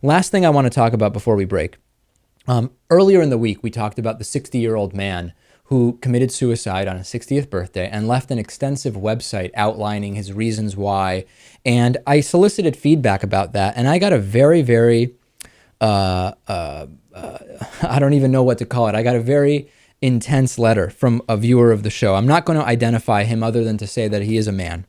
Last thing I want to talk about before we break. Earlier in the week, we talked about the 60-year-old man who committed suicide on his 60th birthday and left an extensive website outlining his reasons why. And I solicited feedback about that, and I got a very, very, I don't even know what to call it. I got a very intense letter from a viewer of the show. I'm not going to identify him other than to say that he is a man.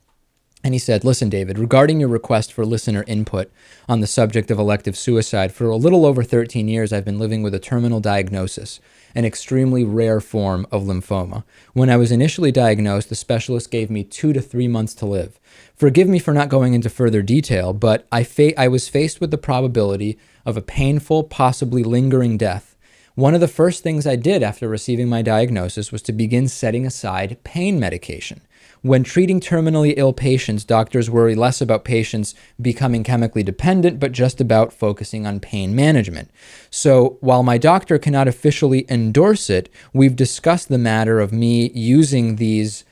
And he said, listen, David, regarding your request for listener input on the subject of elective suicide, for a little over 13 years, I've been living with a terminal diagnosis, an extremely rare form of lymphoma. When I was initially diagnosed, the specialist gave me 2 to 3 months to live. Forgive me for not going into further detail, but I was faced with the probability of a painful, possibly lingering death. One of the first things I did after receiving my diagnosis was to begin setting aside pain medication. When treating terminally ill patients, doctors worry less about patients becoming chemically dependent, but just about focusing on pain management. So while my doctor cannot officially endorse it, we've discussed the matter of me using these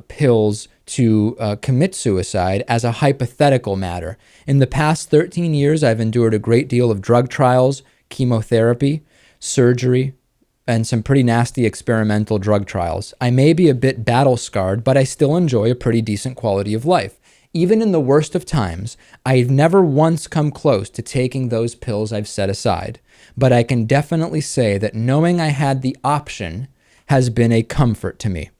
pills to commit suicide as a hypothetical matter. In the past 13 years, I've endured a great deal of drug trials, chemotherapy, surgery, and some pretty nasty experimental drug trials. I may be a bit battle-scarred, but I still enjoy a pretty decent quality of life. Even in the worst of times, I've never once come close to taking those pills I've set aside. But I can definitely say that knowing I had the option has been a comfort to me.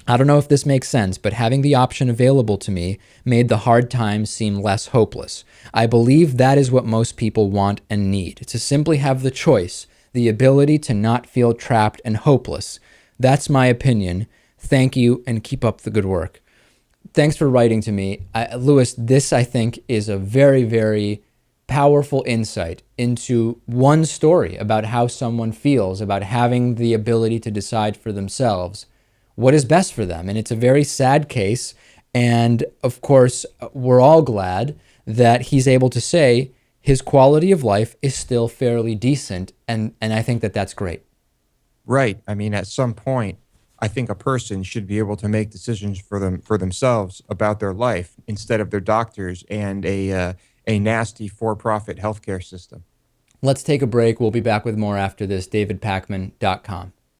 I don't know if this makes sense, but having the option available to me made the hard times seem less hopeless. I believe that is what most people want and need, to simply have the choice, the ability to not feel trapped and hopeless. That's my opinion. Thank you, and keep up the good work. Thanks for writing to me. Lewis, this, I think, is a very, very powerful insight into one story about how someone feels about having the ability to decide for themselves what is best for them. And it's a very sad case. And of course, we're all glad that he's able to say his quality of life is still fairly decent. And I think that that's great. Right. I mean, at some point, I think a person should be able to make decisions for themselves about their life instead of their doctors and a nasty for-profit healthcare system. Let's take a break. We'll be back with more after this. DavidPakman.com.